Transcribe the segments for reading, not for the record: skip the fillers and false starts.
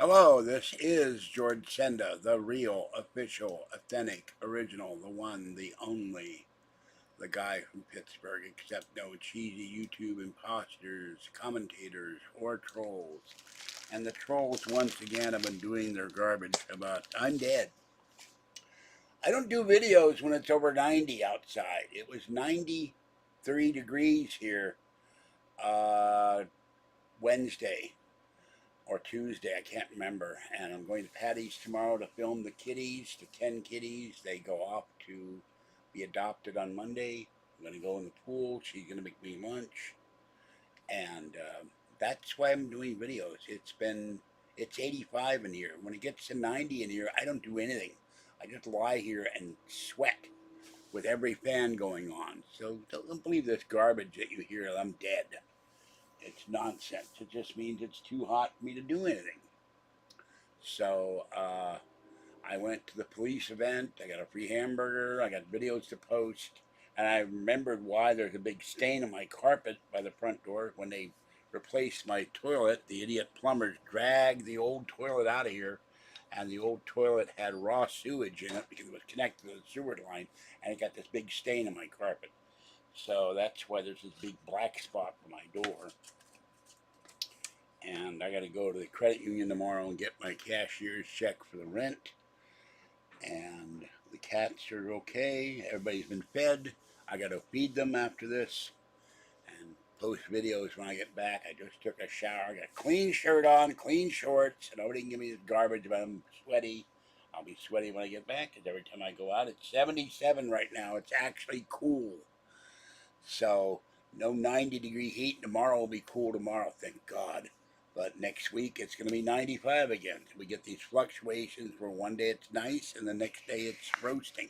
Hello, this is George Senda, the real, official, authentic, original, the one, the only, the guy from Pittsburgh, except no cheesy YouTube imposters, commentators, or trolls. And the trolls, once again, have been doing their garbage about I'm dead. I don't do videos when it's over 90 outside. It was 93 degrees here Wednesday or Tuesday, I can't remember. And I'm going to Patty's tomorrow to film the kitties, the 10 kitties. They go off to be adopted on Monday. I'm going to go in the pool. She's going to make me lunch. And that's why I'm doing videos. It's 85 in here. When it gets to 90 in here, I don't do anything. I just lie here and sweat with every fan going on. So don't believe this garbage that you hear. I'm dead. It's nonsense. It just means it's too hot for me to do anything. So I went to the police event. I got a free hamburger. I got videos to post. And I remembered why there's a big stain on my carpet by the front door. When they replaced my toilet, the idiot plumbers dragged the old toilet out of here. And the old toilet had raw sewage in it because it was connected to the sewer line. And it got this big stain on my carpet. So that's why there's this big black spot on my door. And I got to go to the credit union tomorrow and get my cashier's check for the rent. And the cats are okay. Everybody's been fed. I got to feed them after this and post videos when I get back. I just took a shower. I got a clean shirt on, clean shorts, and nobody can give me this garbage about I'm sweaty. I'll be sweaty when I get back because every time I go out, it's 77 right now. It's actually cool. So no 90-degree heat. Tomorrow will be cool tomorrow, thank God. But next week it's going to be 95 again. We get these fluctuations where one day it's nice and the next day it's roasting.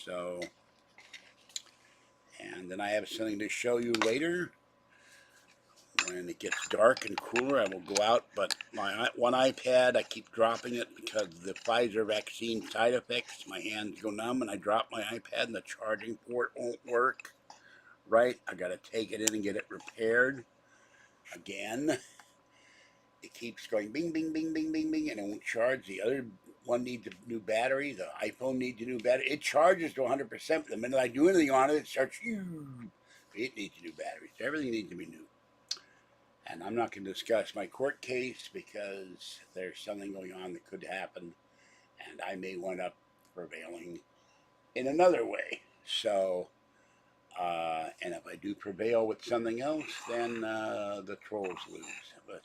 So, and then I have something to show you later. When it gets dark and cooler, I will go out. But my one iPad, I keep dropping it because of the Pfizer vaccine side effects. My hands go numb and I drop my iPad and the charging port won't work right. I got to take it in and get it repaired again. It keeps going bing, bing, bing, bing, bing, bing, and it won't charge. The other one needs a new battery. The iPhone needs a new battery. It charges to 100%. The minute I do anything on it, it starts, it needs a new battery. So everything needs to be new. And I'm not going to discuss my court case because there's something going on that could happen, and I may wind up prevailing in another way. So, and if I do prevail with something else, then the trolls lose.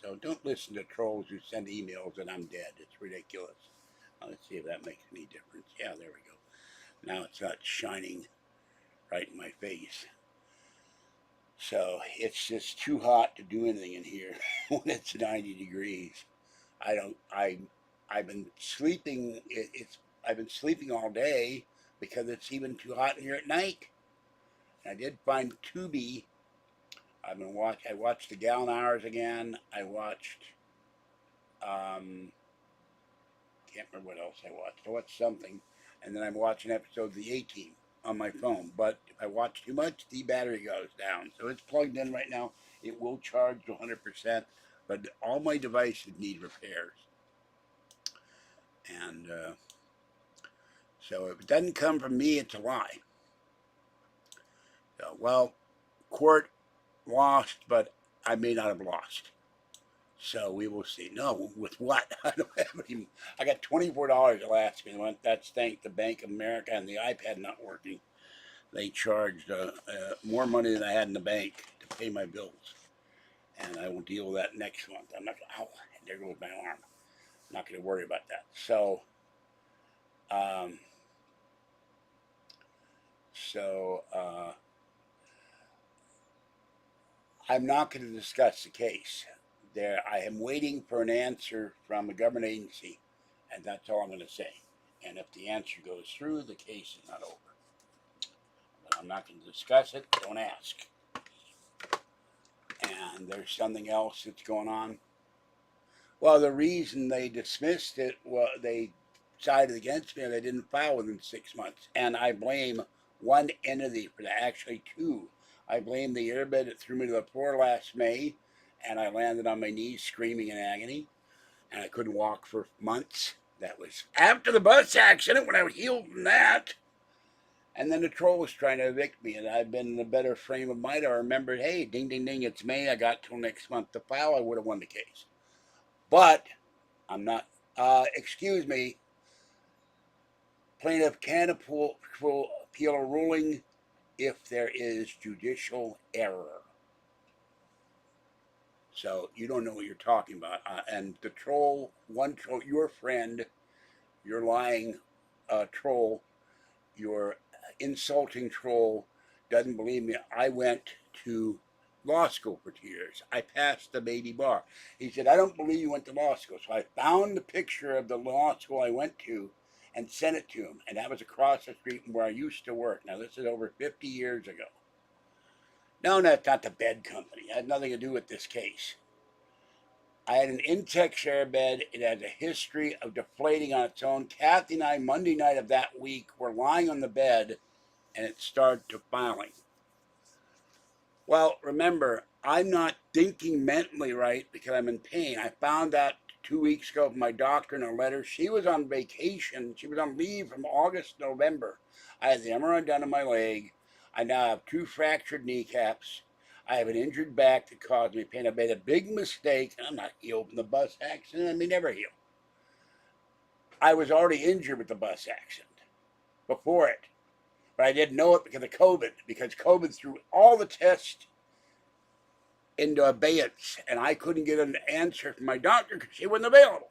So don't listen to trolls who send emails that I'm dead. It's ridiculous. Let's see if that makes any difference. Yeah, there we go. Now it's not shining right in my face. So it's just too hot to do anything in here when it's 90 degrees. I don't. I've been sleeping. I've been sleeping all day because it's even too hot in here at night. And I did find Tubi. I watched the Gallon Hours again. I watched. Can't remember what else I watched. I watched something, and then I'm watching episodes of the A Team on my phone. But if I watch too much, the battery goes down. So it's plugged in right now. It will charge to 100%, but all my devices need repairs. And so if it doesn't come from me, it's a lie. So, well, court lost, but I may not have lost. So we will see. No, with what? I don't have any. I got $24 last month. That's thanks to Bank of America and the iPad not working. They charged more money than I had in the bank to pay my bills, and I will deal with that next month. I'm not. Ow! There goes my arm. I'm not going to worry about that. So, um, so I'm not going to discuss the case. There, I am waiting for an answer from a government agency, and that's all I'm going to say. And if the answer goes through, the case is not over. But I'm not going to discuss it. Don't ask. And there's something else that's going on. Well, the reason they dismissed it, well, they sided against me and they didn't file within 6 months. And I blame one entity for that, actually two. I blame the airbed that threw me to the floor last May, and I landed on my knees screaming in agony. and I couldn't walk for months. That was after the bus accident when I was healed from that. And then the troll was trying to evict me, and I've been in a better frame of mind. I remembered, hey, ding, ding, ding, it's May. I got till next month to file. I would have won the case. But I'm not, excuse me, plaintiff can appeal a ruling if there is judicial error. So you don't know what you're talking about. And the troll, one troll, your friend, your lying troll, your insulting troll doesn't believe me. I went to law school for 2 years. I passed the baby bar. He said, I don't believe you went to law school. So I found the picture of the law school I went to and sent it to him. And that was across the street from where I used to work. Now, this is over 50 years ago. No, that's not the bed company. It had nothing to do with this case. I had an Intex share bed. It has a history of deflating on its own. Kathy and I, Monday night of that week, were lying on the bed, and it started to filing. Well, remember, I'm not thinking mentally right because I'm in pain. I found out 2 weeks ago from my doctor in a letter. She was on vacation. She was on leave from August to November. I had the MRI done on my leg. I now have 2 fractured kneecaps. I have an injured back that caused me pain. I made a big mistake. I'm not healed from the bus accident. I may never heal. I was already injured with the bus accident before it. But I didn't know it because of COVID, because COVID threw all the tests into abeyance, and I couldn't get an answer from my doctor because she wasn't available.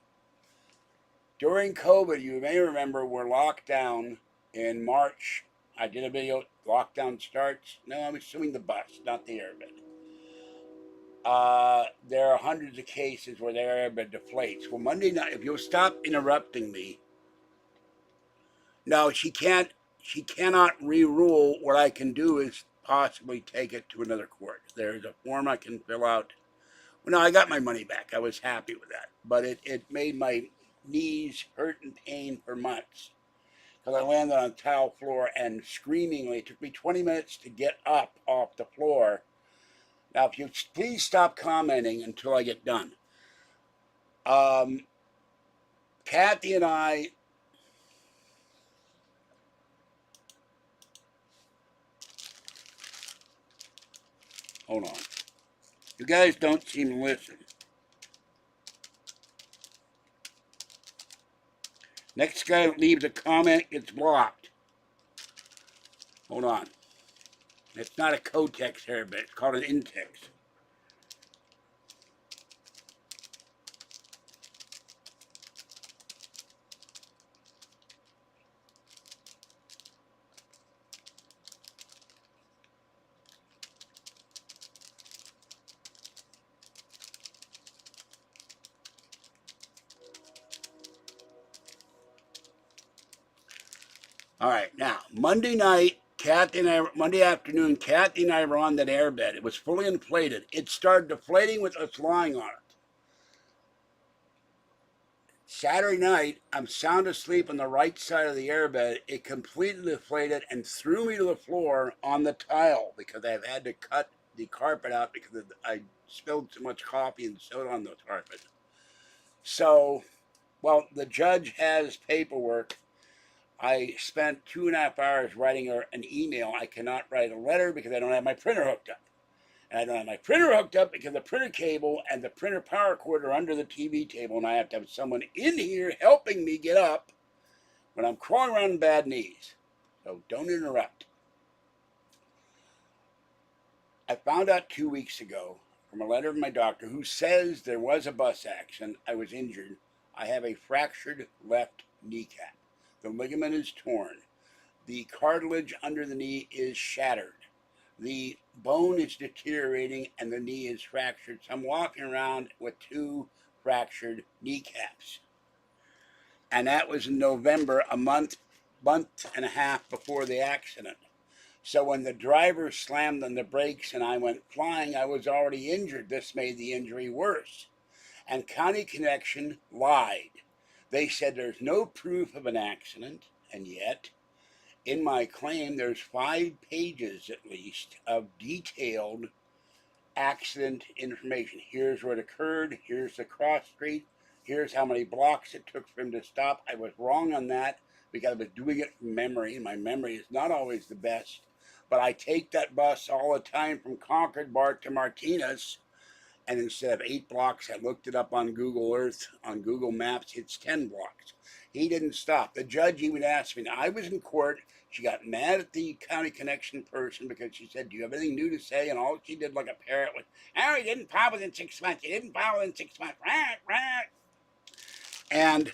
During COVID, you may remember, we're locked down in March. I did a video, lockdown starts. No, I'm assuming the bus, not the airbed. There are hundreds of cases where the airbed deflates. Well, Monday night, if you'll stop interrupting me. No, she cannot re-rule. What I can do is possibly take it to another court. There's a form I can fill out. Well, no, I got my money back. I was happy with that. But it made my knees hurt and pain for months. Because I landed on a tile floor and screamingly, it took me 20 minutes to get up off the floor. Now, if you please stop commenting until I get done. Kathy and I, hold on. You guys don't seem to listen. Next guy that leaves a comment gets blocked. Hold on. It's not a Kotex airbed. It's called an Intex. All right, now, Monday afternoon, Kathy and I were on that airbed. It was fully inflated. It started deflating with us lying on it. Saturday night, I'm sound asleep on the right side of the airbed. It completely deflated and threw me to the floor on the tile because I've had to cut the carpet out because I spilled too much coffee and soda on the carpet. So, well, the judge has paperwork. I spent 2.5 hours writing her an email. I cannot write a letter because I don't have my printer hooked up. And I don't have my printer hooked up because the printer cable and the printer power cord are under the TV table, and I have to have someone in here helping me get up when I'm crawling around in bad knees. So don't interrupt. I found out 2 weeks ago from a letter from my doctor who says there was a bus accident. I was injured. I have a fractured left kneecap. The ligament is torn. The cartilage under the knee is shattered. The bone is deteriorating and the knee is fractured. So I'm walking around with 2 fractured kneecaps. And that was in November, a month and a half before the accident. So when the driver slammed on the brakes and I went flying, I was already injured. This made the injury worse. And County Connection lied. They said there's no proof of an accident, and yet in my claim there's 5 pages at least of detailed accident information. Here's what occurred, here's the cross street, Here's how many blocks it took for him to stop. I was wrong on that because I was doing it from memory, and my memory is not always the best. But I take that bus all the time from Concord Bar to Martinez, and instead of 8 blocks, I looked it up on Google Earth, on Google Maps, it's 10 blocks. He didn't stop. The judge even asked me. Now, I was in court. She got mad at the county connection person because she said, do you have anything new to say? And all she did like a parrot was, oh, he didn't file within 6 months. He didn't file within 6 months. And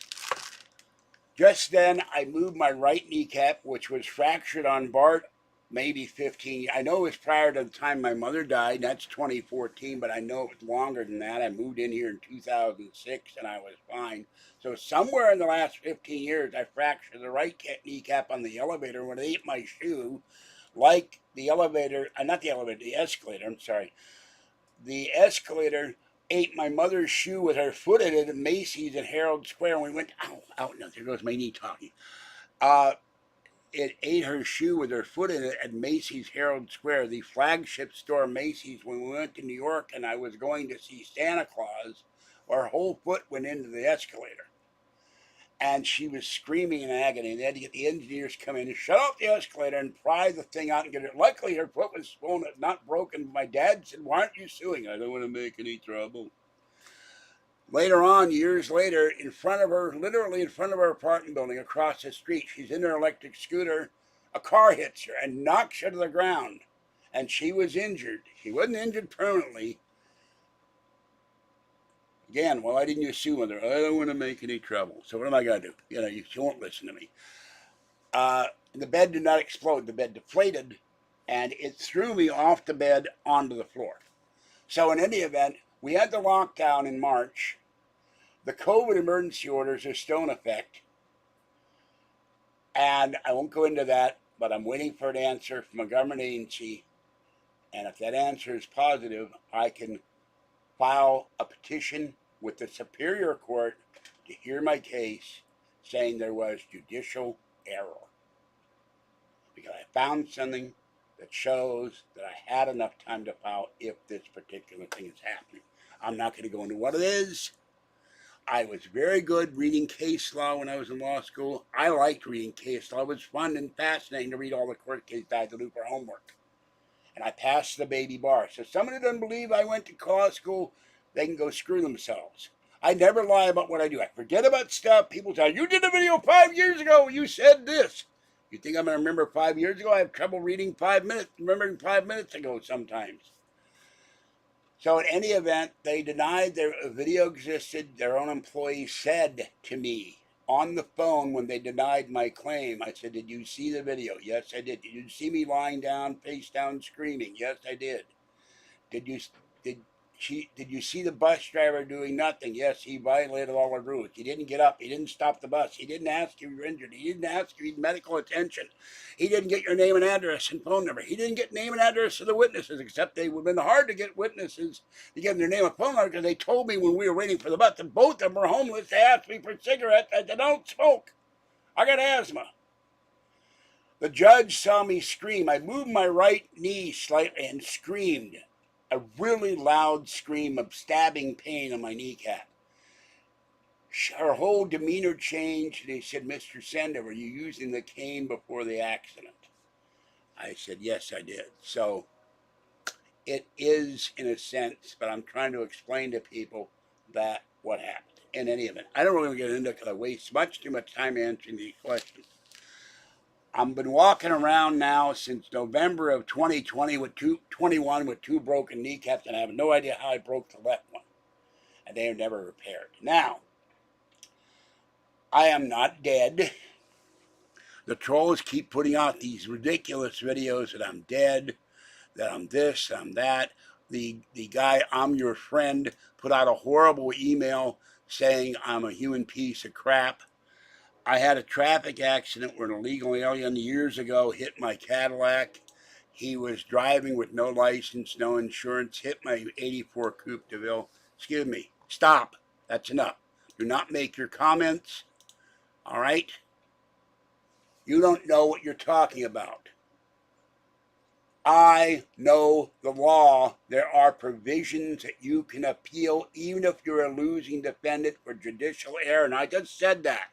just then, I moved my right kneecap, which was fractured on Bart, maybe 15. I know it was prior to the time my mother died. That's 2014, but I know it was longer than that. I moved in here in 2006, and I was fine. So somewhere in the last 15 years, I fractured the right kneecap on the elevator when it ate my shoe, like the elevator, not the elevator, the escalator, I'm sorry. The escalator ate my mother's shoe with her foot in it at Macy's in Herald Square, and we went, ow, no, there goes my knee talking. It ate her shoe with her foot in it at Macy's Herald Square, the flagship store Macy's, when we went to New York and I was going to see Santa Claus. Her whole foot went into the escalator. And she was screaming in agony. They had to get the engineers to come in and shut off the escalator and pry the thing out and get it. Luckily, her foot was swollen, not broken. My dad said, why aren't you suing? I don't want to make any trouble. Later on, years later, in front of her, literally in front of her apartment building across the street, she's in her electric scooter. A car hits her and knocks her to the ground. And she was injured. She wasn't injured permanently. Again, why didn't you sue her? I don't want to make any trouble. So what am I going to do? She won't listen to me. The bed did not explode. The bed deflated, and it threw me off the bed onto the floor. So in any event, we had the lockdown in March. The COVID emergency orders are still in effect. And I won't go into that, but I'm waiting for an answer from a government agency. And if that answer is positive, I can file a petition with the Superior Court to hear my case, saying there was judicial error. Because I found something that shows that I had enough time to file if this particular thing is happening. I'm not going to go into what it is. I was very good reading case law when I was in law school. I liked reading case law. It was fun and fascinating to read all the court cases I had to do for homework. And I passed the baby bar. So somebody doesn't believe I went to law school, they can go screw themselves. I never lie about what I do. I forget about stuff. People say, you did a video 5 years ago. You said this. You think I'm going to remember 5 years ago? I have trouble remembering 5 minutes ago sometimes. So in any event, they denied their video existed. Their own employees said to me on the phone when they denied my claim, I said, did you see the video? Yes, I did. Did you see me lying down, face down, screaming? Yes, I did. Did you see the bus driver doing nothing? Yes, he violated all the rules. He didn't get up. He didn't stop the bus. He didn't ask if you were injured. He didn't ask if you need medical attention. He didn't get your name and address and phone number. He didn't get name and address of the witnesses, except they would have been hard to get witnesses to give them their name and phone number because they told me when we were waiting for the bus that both of them were homeless. They asked me for cigarettes. I said, don't smoke. I got asthma. The judge saw me scream. I moved my right knee slightly and screamed. A really loud scream of stabbing pain on my kneecap. Her whole demeanor changed. They said, Mr. Senda, were you using the cane before the accident? I said, yes, I did. So it is in a sense, but I'm trying to explain to people that what happened. In any event, I don't really get into it because I waste too much time answering these questions. I've been walking around now since November of 2020 with 21 with 2 broken kneecaps, and I have no idea how I broke the left one. And they are never repaired. Now, I am not dead. The trolls keep putting out these ridiculous videos that I'm dead, that I'm this, I'm that. The guy, I'm your friend, put out a horrible email saying I'm a human piece of crap. I had a traffic accident where an illegal alien years ago hit my Cadillac. He was driving with no license, no insurance, hit my 84 Coupe de Ville. Excuse me. Stop. That's enough. Do not make your comments. All right? You don't know what you're talking about. I know the law. There are provisions that you can appeal even if you're a losing defendant for judicial error, and I just said that.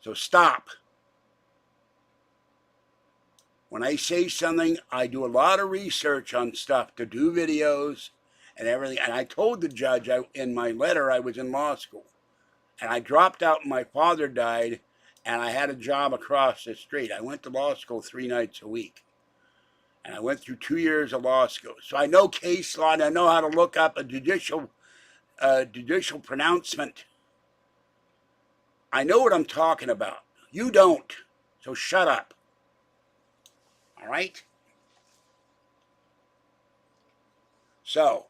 So stop. When I say something, I do a lot of research on stuff to do videos and everything. And I told the judge in my letter I was in law school. And I dropped out when my father died, and I had a job across the street. I went to law school 3 nights a week. And I went through 2 years of law school. So I know case law, and I know how to look up a judicial pronouncement. I know what I'm talking about. You don't. So shut up. All right? So,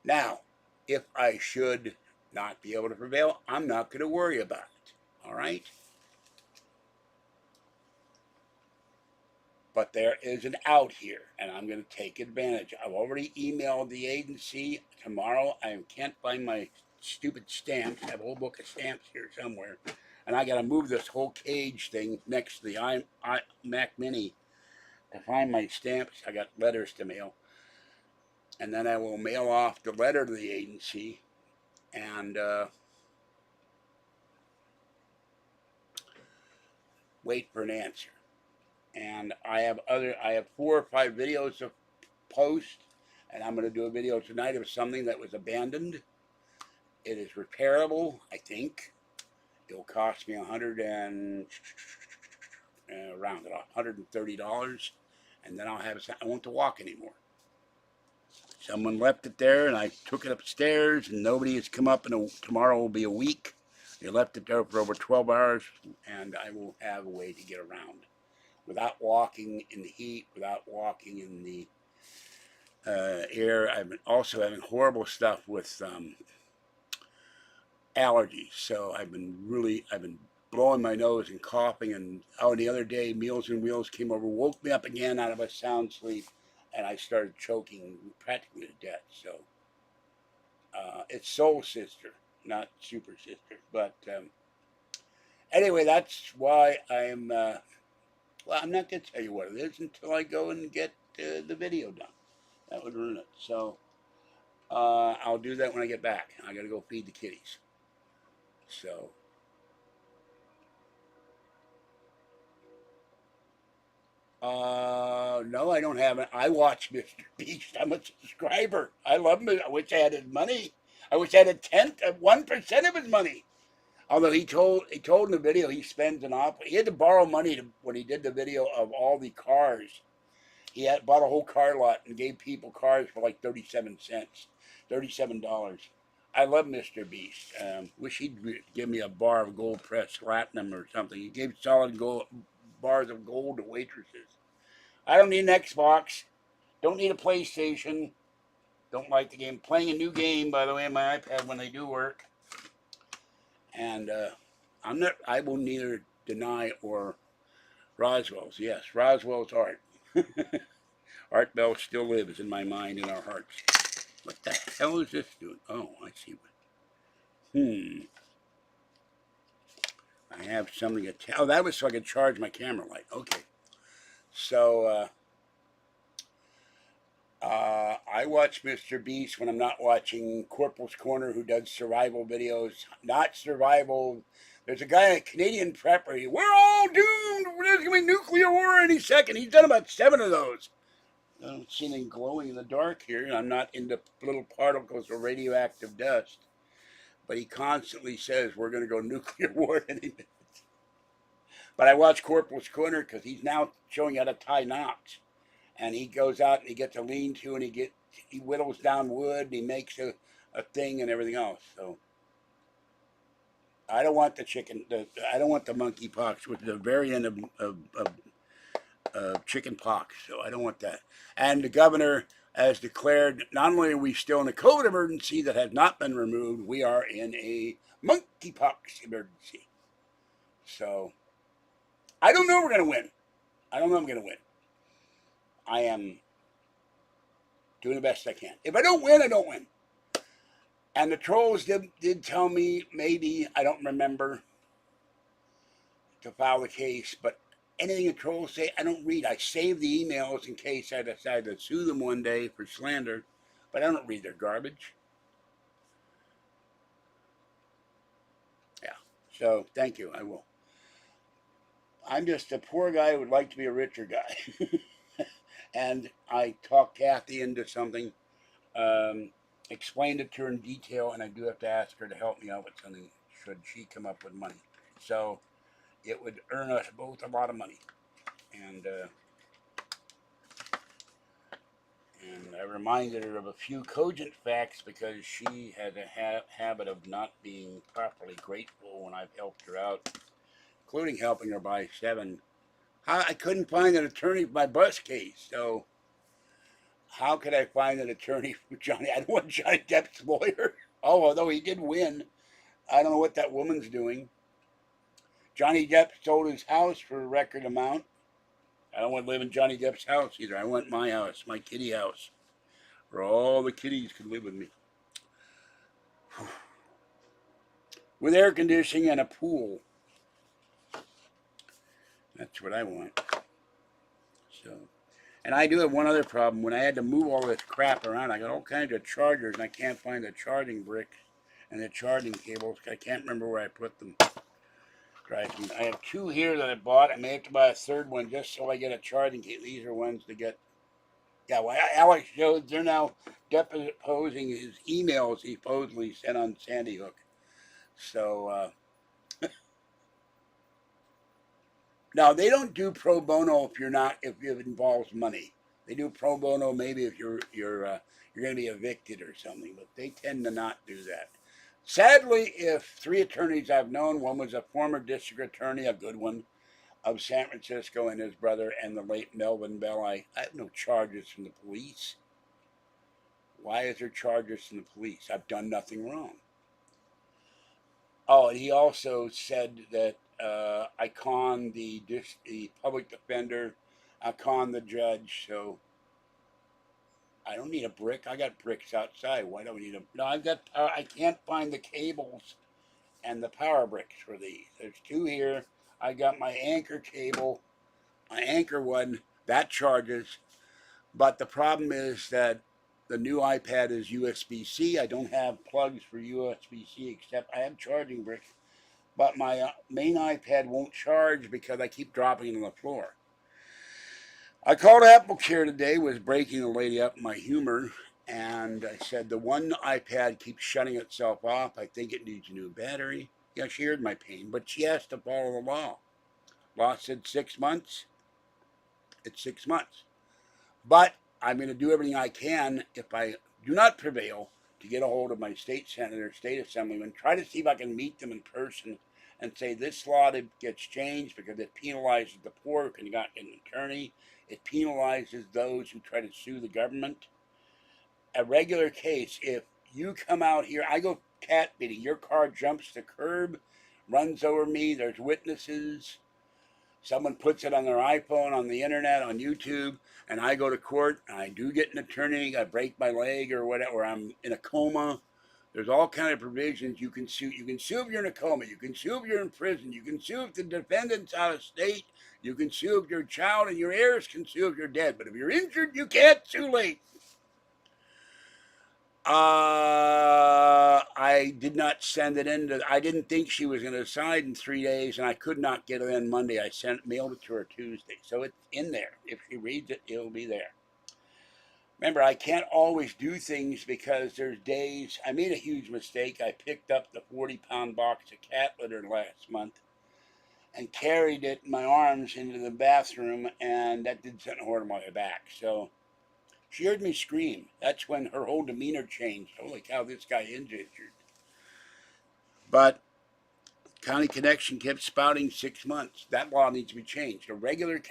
now, if I should not be able to prevail, I'm not going to worry about it. All right? But there is an out here, and I'm going to take advantage. I've already emailed the agency. Tomorrow, I can't find my stupid stamps. I have a whole book of stamps here somewhere. And I got to move this whole cage thing next to the Mac Mini to find my stamps. I got letters to mail. And then I will mail off the letter to the agency and wait for an answer. And I have 4 or 5 videos to post, and I'm going to do a video tonight of something that was abandoned. It is repairable, I think. It will cost me round it off, $130, and then I won't have to walk anymore. Someone left it there, and I took it upstairs, and nobody has come up. Tomorrow will be a week. They left it there for over 12 hours, and I will have a way to get around without walking in the heat, without walking in the air. I've been also having horrible stuff with allergies, so I've been blowing my nose and coughing. And the other day, Meals and Wheels came over, woke me up again out of a sound sleep, and I started choking practically to death. So it's Soul Sister, not Super Sister. But anyway, that's why I'm. Well, I'm not going to tell you what it is until I go and get the video done. That would ruin it. So I'll do that when I get back. I got to go feed the kitties. So no, I don't have it. I watch Mr. Beast. I'm a subscriber. I love him. I wish I had his money. I wish I had 1% of his money. Although he told in the video he spends an awful. He had to borrow money when he did the video of all the cars. He had bought a whole car lot and gave people cars for like 37 cents, $37. I love Mr. Beast. Wish he'd give me a bar of gold pressed platinum or something. He gave solid gold bars of gold to waitresses. I don't need an Xbox. Don't need a PlayStation. Don't like the game. Playing a new game, by the way, on my iPad when they do work. And I will neither deny or Roswell's. Yes, Roswell's art. Art Bell still lives in my mind and our hearts. What the hell is this doing? Oh, I see. I have something to tell. Oh, that was so I could charge my camera light. Okay. So, I watch Mr. Beast when I'm not watching Corporal's Corner, who does survival videos. Not survival. There's a guy, a Canadian prepper. We're all doomed. There's going to be nuclear war any second. He's done about 7 of those. I don't see anything glowing in the dark here. I'm not into little particles of radioactive dust. But he constantly says we're going to go nuclear war any minute. But I watch Corporal's Corner because he's now showing how to tie knots. And he goes out and he gets a lean-to and he whittles down wood and he makes a thing and everything else. So I don't want I don't want the monkeypox, which is a variant of chicken pox. So I don't want that. And the governor has declared not only are we still in a COVID emergency that has not been removed, we are in a monkeypox emergency. So I don't know if we're going to win. I don't know if I'm going to win. I am doing the best I can. If I don't win, I don't win. And the trolls did tell me, maybe, I don't remember, to file the case, but anything the trolls say, I don't read. I save the emails in case I decide to sue them one day for slander, but I don't read their garbage. Yeah. So thank you. I will. I'm just a poor guy who would like to be a richer guy. And I talked Kathy into something, um, explained it to her in detail, and I do have to ask her to help me out with something should she come up with money. So it would earn us both a lot of money. And I reminded her of a few cogent facts because she has a habit of not being properly grateful when I've helped her out, including helping her buy 7. I couldn't find an attorney for my bus case, so how could I find an attorney for Johnny? I don't want Johnny Depp's lawyer. Oh, although he did win. I don't know what that woman's doing. Johnny Depp sold his house for a record amount. I don't want to live in Johnny Depp's house either. I want my house, my kitty house, where all the kitties could live with me. With air conditioning and a pool. That's what I want. So, and I do have one other problem. When I had to move all this crap around, I got all kinds of chargers, and I can't find the charging brick and the charging cables. I can't remember where I put them. I have 2 here that I bought. I may have to buy a third one just so I get a charging cable. These are ones to get. Yeah, well, Alex showed they're now deposing his emails he supposedly sent on Sandy Hook. So, now they don't do pro bono if it involves money. They do pro bono maybe if you're going to be evicted or something, but they tend to not do that. Sadly, if 3 attorneys I've known, one was a former district attorney, a good one, of San Francisco, and his brother, and the late Melvin Bell, I have no charges from the police. Why is there charges from the police? I've done nothing wrong. Oh, and he also said that I conned the public defender, I conned the judge, so I don't need a brick. I got bricks outside. Why do we need them? No, I can't find the cables and the power bricks for these. There's 2 here. I got my anchor cable, my anchor one, that charges. But the problem is that the new iPad is USB-C. I don't have plugs for USB-C except I have charging bricks. But my main iPad won't charge because I keep dropping it on the floor. I called AppleCare today, was breaking the lady up in my humor, and I said the one iPad keeps shutting itself off. I think it needs a new battery. Yeah, she heard my pain, but she has to follow the law. Law said 6 months. It's 6 months. But I'm going to do everything I can if I do not prevail to get a hold of my state senator, state assemblyman, try to see if I can meet them in person and say this law gets changed because it penalizes the poor who can get an attorney. It penalizes those who try to sue the government. A regular case, if you come out here, I go cat beating, your car jumps the curb, runs over me, there's witnesses, someone puts it on their iPhone, on the internet, on YouTube, and I go to court, and I do get an attorney, I break my leg or whatever, or I'm in a coma. There's all kind of provisions you can sue. You can sue if you're in a coma. You can sue if you're in prison. You can sue if the defendant's out of state. You can sue if your child and your heirs can sue if you're dead. But if you're injured, you can't sue late. I did not send it in. I didn't think she was going to decide in 3 days, and I could not get it in Monday. I mailed it to her Tuesday, so it's in there. If she reads it, it'll be there. Remember, I can't always do things because there's days. I made a huge mistake. I picked up the 40-pound box of cat litter last month and carried it in my arms into the bathroom, and that did something horrible to my back. So she heard me scream. That's when her whole demeanor changed. Holy cow, this guy is injured. But County Connection kept spouting 6 months. That law needs to be changed. A regular,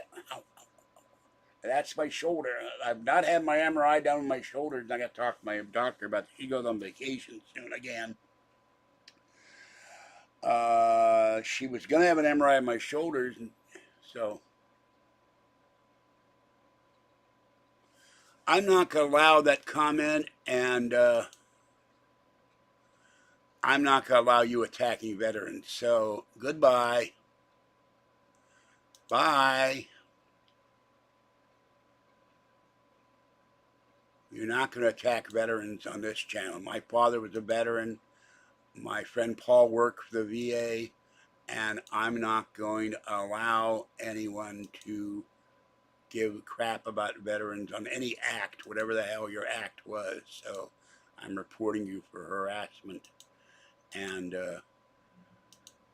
that's my shoulder. I've not had my MRI done on my shoulders, and I got to talk to my doctor about it. She goes on vacation soon again. She was going to have an MRI on my shoulders, and so I'm not going to allow that comment, and I'm not going to allow you attacking veterans. So, goodbye. Bye. You're not going to attack veterans on this channel. My father was a veteran. My friend Paul worked for the VA, and I'm not going to allow anyone to give crap about veterans on any act, whatever the hell your act was. So I'm reporting you for harassment, and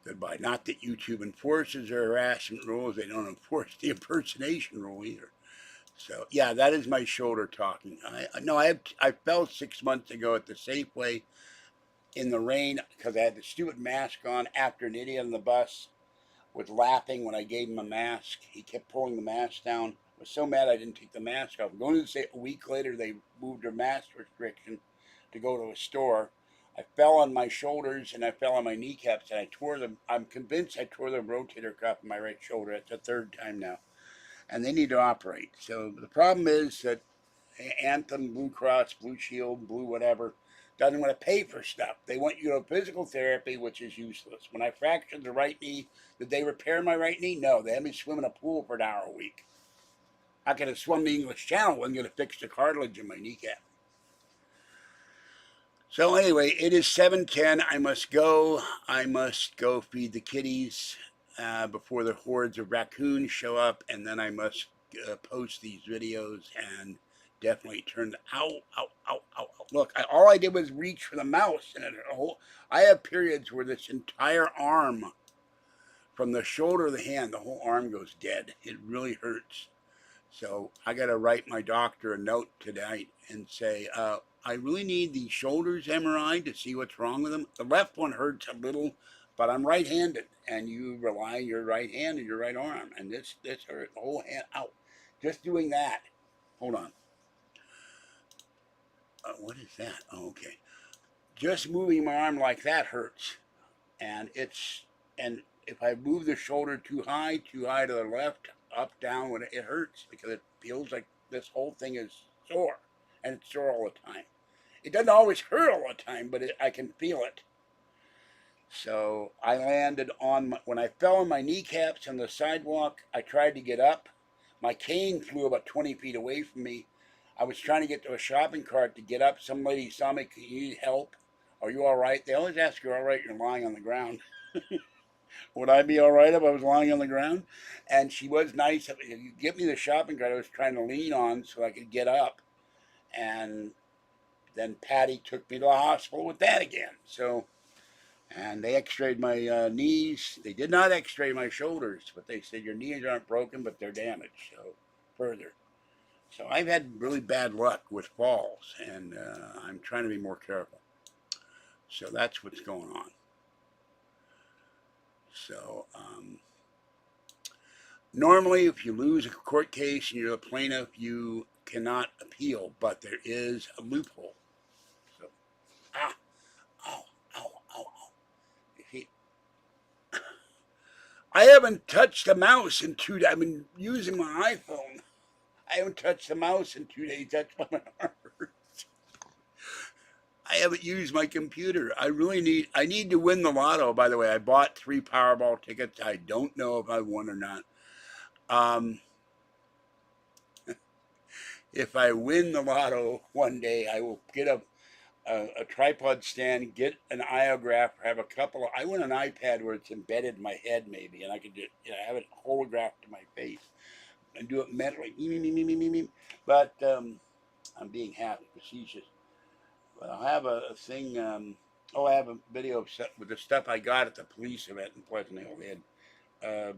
goodbye. Not that YouTube enforces their harassment rules. They don't enforce the impersonation rule either. So yeah, that is my shoulder talking. I fell 6 months ago at the Safeway in the rain because I had the stupid mask on after an idiot on the bus was laughing when I gave him a mask. He kept pulling the mask down. I was so mad I didn't take the mask off. Going to say a week later they moved their mask restriction to go to a store. I fell on my shoulders and I fell on my kneecaps and I tore them. I'm convinced I tore the rotator cuff in my right shoulder. It's the third time now. And they need to operate. So the problem is that Anthem, Blue Cross, Blue Shield, Blue whatever, doesn't want to pay for stuff. They want you to physical therapy, which is useless. When I fractured the right knee, did they repair my right knee? No, they had me swim in a pool for an hour a week. I could have swum the English Channel, wasn't going to fix the cartilage in my kneecap. So anyway, it is 7:10. I must go. I must go feed the kitties before the hordes of raccoons show up, and then I must post these videos and definitely turn the ow, ow, ow, ow, ow. Look, all I did was reach for the mouse, and I have periods where this entire arm, from the shoulder to the hand, the whole arm goes dead. It really hurts. So I got to write my doctor a note tonight and say, I really need the shoulders MRI to see what's wrong with them. The left one hurts a little, but I'm right-handed, and you rely on your right hand and your right arm, and this hurt the whole hand out. Just doing that. Hold on. What is that? Oh, okay. Just moving my arm like that hurts, and if I move the shoulder too high to the left, up, down, when it hurts because it feels like this whole thing is sore, and it's sore all the time. It doesn't always hurt all the time, but I can feel it. So I landed when I fell on my kneecaps on the sidewalk, I tried to get up. My cane flew about 20 feet away from me. I was trying to get to a shopping cart to get up. Some lady saw me, you need help? Are you all right? They always ask you, all right, you're lying on the ground. Would I be all right if I was lying on the ground? And she was nice. If you get me the shopping cart I was trying to lean on so I could get up. And then Patty took me to the hospital with that again. So, and they x-rayed my knees. They did not x-ray my shoulders, but they said your knees aren't broken, but they're damaged. So, further. So I've had really bad luck with falls, and I'm trying to be more careful. So that's what's going on. So, normally, if you lose a court case and you're a plaintiff, you cannot appeal, but there is a loophole. So, ow, ow, ow, ow. I haven't touched the mouse in 2 days. I've been using my iPhone. I haven't touched the mouse in 2 days. That's why my arm hurts. I haven't used my computer. I need to win the lotto. By the way, I bought 3 Powerball tickets. I don't know if I won or not. If I win the lotto one day, I will get a tripod stand, get an iograph, have a couple of. I want an iPad where it's embedded in my head, maybe, and I could just have it holographed to my face and do it mentally. But I'm being half facetious. But I'll have a thing. I have a video with the stuff I got at the police event in Pleasant Hill. They had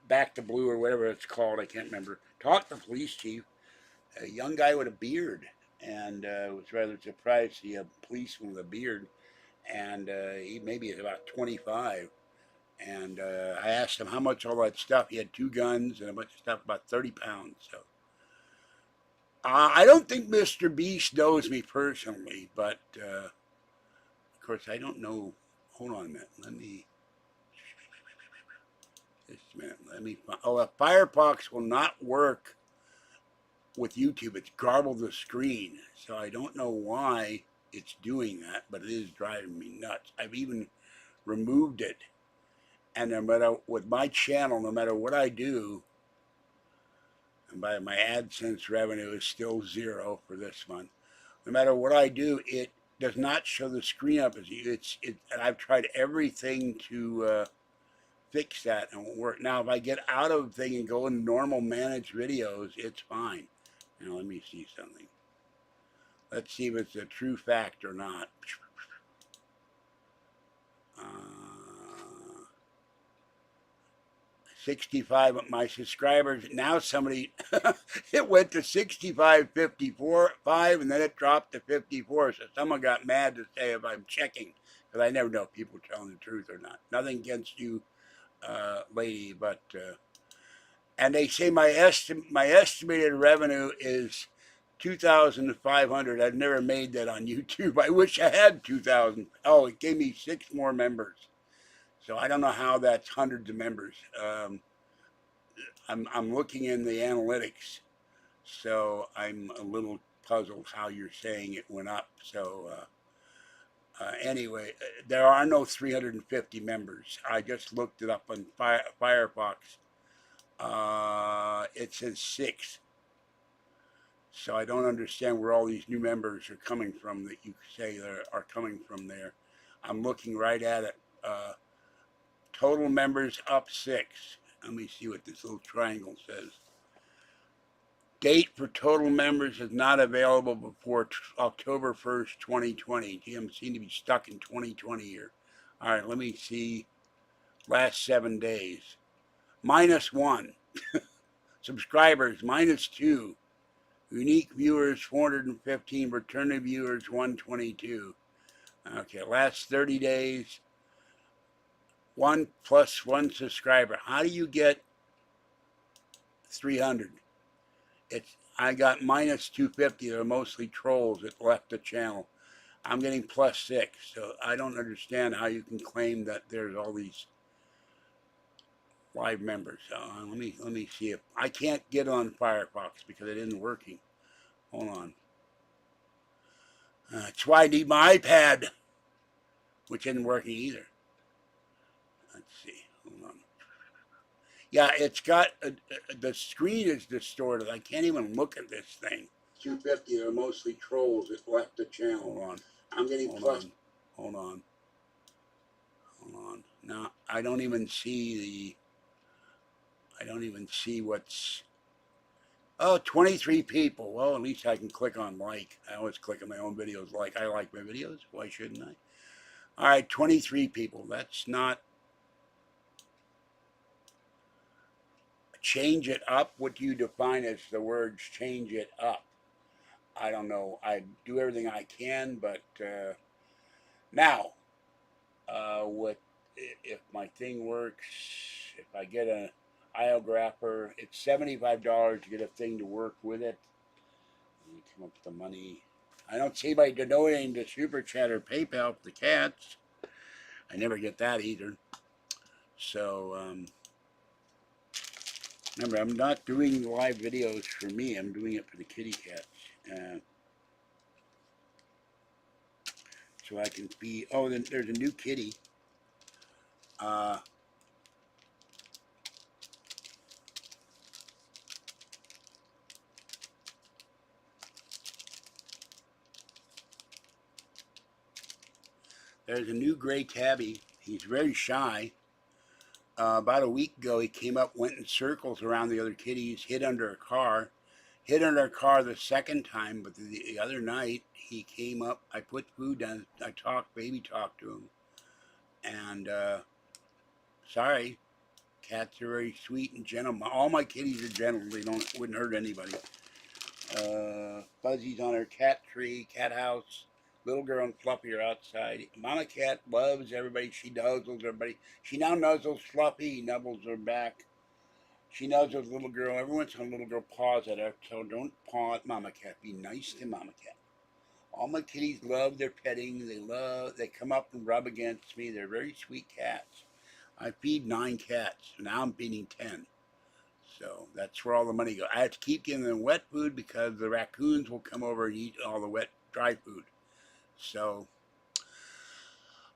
Back to Blue or whatever it's called. I can't remember. Talked to the police chief, a young guy with a beard, and was rather surprised to see a policeman with a beard. And he maybe is about 25. And I asked him how much all that stuff. He had 2 guns and a bunch of stuff, about 30 pounds. So I don't think Mr. Beast knows me personally, but of course I don't know. Hold on a minute. Let me. Just a minute. Let me. Oh, a Firefox will not work with YouTube. It's garbled the screen, so I don't know why it's doing that, but it is driving me nuts. I've even removed it, And no matter with my channel, no matter what I do, and by my AdSense revenue is still 0 for this month. No matter what I do, it does not show the screen up as you. And I've tried everything to fix that and it won't work. Now, if I get out of the thing and go into normal managed videos, it's fine. Now, let me see something. Let's see if it's a true fact or not. 65 of my subscribers. Now somebody, it went to 65, 54, 5, and then it dropped to 54. So someone got mad to say if I'm checking, because I never know if people are telling the truth or not. Nothing against you, lady, but, and they say my estimated revenue is 2,500. I've never made that on YouTube. I wish I had 2,000. Oh, it gave me 6 more members. So I don't know how that's hundreds of members. I'm looking in the analytics, so I'm a little puzzled how you're saying it went up. So anyway, there are no 350 members. I just looked it up on Firefox. It says 6. So I don't understand where all these new members are coming from that you say are coming from there. I'm looking right at it. Total members up 6. Let me see what this little triangle says. Date for total members is not available before October 1st, 2020. Gee, I'm seem to be stuck in 2020 here. All right, let me see. Last 7 days. -1. Subscribers, -2. Unique viewers, 415. Returning viewers, 122. Okay, last 30 days. 1 + 1 subscriber. How do you get 300? I got -250. They're mostly trolls that left the channel. I'm getting +6, so I don't understand how you can claim that there's all these live members. Let me see if I can't get on Firefox because it isn't working. Hold on. That's why I need my iPad, which isn't working either. Let's see. Hold on. Yeah, it's got the screen is distorted. I can't even look at this thing. 250 are mostly trolls that left the channel. Hold on. I'm getting plus. Hold on. No, I don't even see what's. Oh, 23 people. Well, at least I can click on like. I always click on my own videos like. I like my videos. Why shouldn't I? All right, 23 people. That's not. Change it up. What do you define as the words change it up? I don't know. I do everything I can, but now, if my thing works, if I get an iographer, it's $75 to get a thing to work with it. Let me come up with the money. I don't see anybody donating to Super Chat or PayPal for the cats. I never get that either. So, remember, I'm not doing live videos for me. I'm doing it for the kitty cats. So I can feed. Oh, then there's a new kitty. There's a new gray tabby. He's very shy. About a week ago, he came up, went in circles around the other kitties, hid under a car. Hid under a car the second time, but the other night, he came up. I put food down. I baby talked to him. And, sorry, cats are very sweet and gentle. All my kitties are gentle. They wouldn't hurt anybody. Fuzzy's on her cat tree, cat house. Little girl and Fluffy are outside. Mama cat loves everybody. She nuzzles everybody. She now nuzzles Fluffy. He nubbles her back. She nuzzles little girl. Every once in a while, little girl paws at her. So don't paw at Mama cat. Be nice to Mama cat. All my kitties love their petting. They come up and rub against me. They're very sweet cats. I feed 9 cats. Now I'm feeding 10. So that's where all the money goes. I have to keep giving them wet food because the raccoons will come over and eat all the dry food. So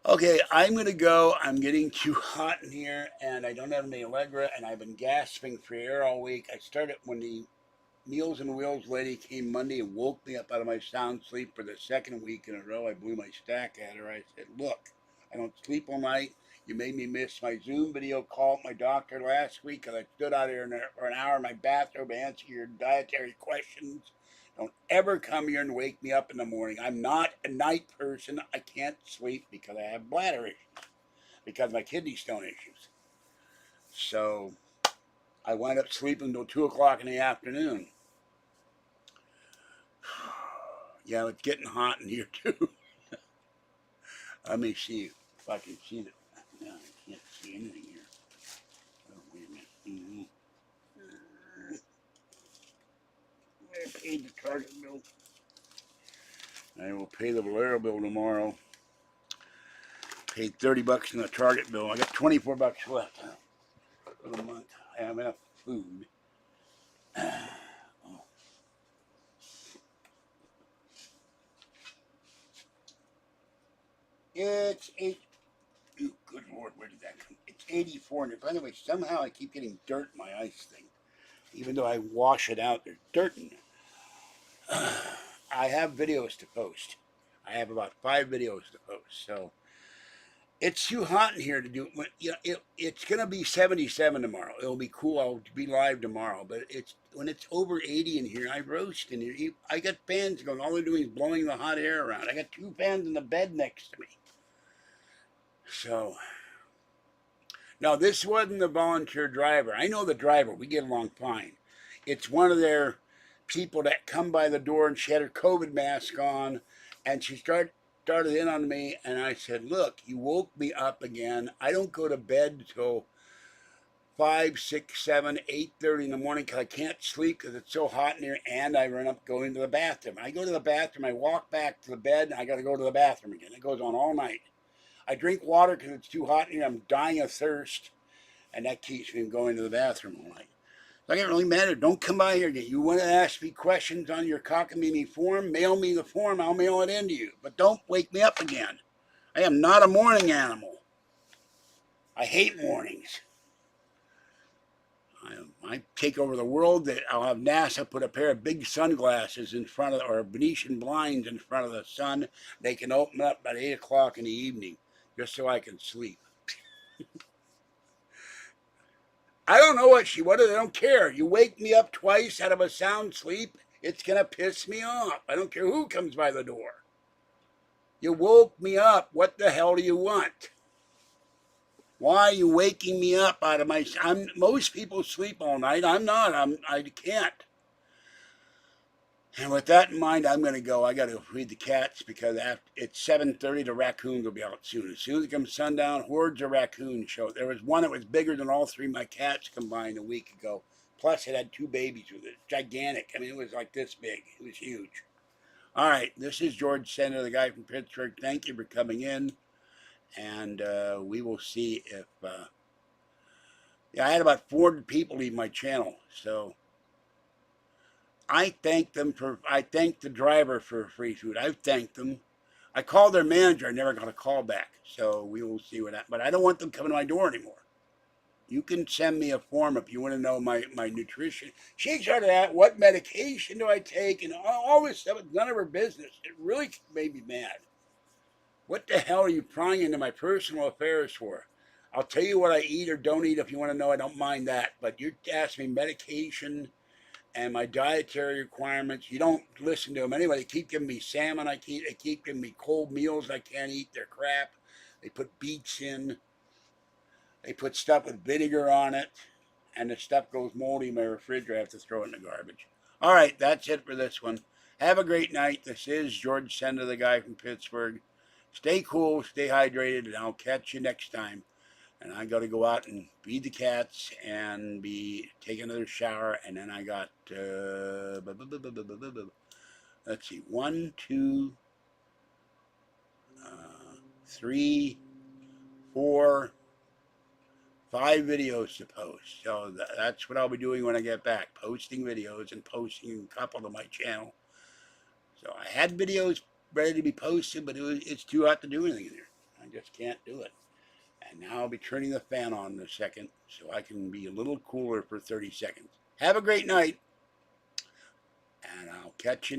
Okay, I'm gonna go. I'm getting too hot in here, and I don't have any Allegra, and I've been gasping for air all week. I started when the Meals and Wheels lady came Monday and woke me up out of my sound sleep for the second week in a row. I blew my stack at her. I said, "Look, I don't sleep all night. You made me miss my Zoom video call at my doctor last week because I stood out here for an hour in my bathrobe answering your dietary questions. Don't ever come here and wake me up in the morning. I'm not a night person. I can't sleep because I have bladder issues, because of my kidney stone issues. So I wind up sleeping until 2 o'clock in the afternoon. Yeah, it's getting hot in here too. Let me see if I can see it. No, I can't see anything here. Oh, wait a minute. I paid the Target bill. I will pay the Valero bill tomorrow. Paid $30 in the Target bill. I got $24 left for the month. I have enough food. Oh. It's 8. Ooh, good Lord, where did that come? It's 84. And by the way, somehow I keep getting dirt in my ice thing. Even though I wash it out, there's dirt in it. I have videos to post. I have about 5 videos to post. So it's too hot in here to do. You know, it's gonna be 77 tomorrow. It'll be cool. I'll be live tomorrow. But it's when it's over 80 in here, I roast in here. I got fans going. All they're doing is blowing the hot air around. I got 2 fans in the bed next to me. So now this wasn't the volunteer driver. I know the driver. We get along fine. It's one of their people that come by the door, and she had her COVID mask on, and she started in on me, and I said, "Look, you woke me up again. I don't go to bed till 5, 6, 7, 8:30 in the morning because I can't sleep because it's so hot in here, and I run up going to the bathroom. I go to the bathroom, I walk back to the bed, and I got to go to the bathroom again. It goes on all night. I drink water because it's too hot in here. I'm dying of thirst, and that keeps me from going to the bathroom all night. It doesn't really matter. Don't come by here again. You want to ask me questions on your cockamamie form? Mail me the form. I'll mail it in to you. But don't wake me up again. I am not a morning animal. I hate mornings. I take over the world. That I'll have NASA put a pair of big sunglasses in front of, or Venetian blinds in front of the sun. They can open up at 8 o'clock in the evening just so I can sleep. I don't know what she wanted. I don't care. You wake me up twice out of a sound sleep, it's going to piss me off. I don't care who comes by the door. You woke me up. What the hell do you want? Why are you waking me up out of my... most people sleep all night. I'm not. I can't. And with that in mind, I'm going to go. I got to feed the cats because it's 7:30. The raccoons will be out soon. As soon as it comes sundown, hordes of raccoons show. There was one that was bigger than all 3 of my cats combined a week ago. Plus, it had 2 babies with it. Gigantic. I mean, it was like this big. It was huge. All right, this is George Senda, the guy from Pittsburgh. Thank you for coming in, and we will see if. Yeah, I had about 400 people leave my channel, so I thank the driver for free food. I've thanked them. I called their manager. I never got a call back. So we will see what happens. But I don't want them coming to my door anymore. You can send me a form if you want to know my nutrition. She started at what medication do I take and all this stuff. It's none of her business. It really made me mad. What the hell are you prying into my personal affairs for? I'll tell you what I eat or don't eat if you want to know. I don't mind that. But you're asking me medication and my dietary requirements. You don't listen to them anyway. They keep giving me salmon. They keep giving me cold meals I can't eat. They're crap. They put beets in. They put stuff with vinegar on it, and the stuff goes moldy in my refrigerator. I have to throw it in the garbage. All right, that's it for this one. Have a great night. This is George Senda, the guy from Pittsburgh. Stay cool, stay hydrated, and I'll catch you next time. And I got to go out and feed the cats and take another shower. And then I got, let's see, 1, 2, 3, 4, 5 videos to post. So that's what I'll be doing when I get back, posting videos and posting a couple to my channel. So I had videos ready to be posted, but it's too hot to do anything in here. just can't do it. And now I'll be turning the fan on in a second so I can be a little cooler for 30 seconds. Have a great night, and I'll catch you next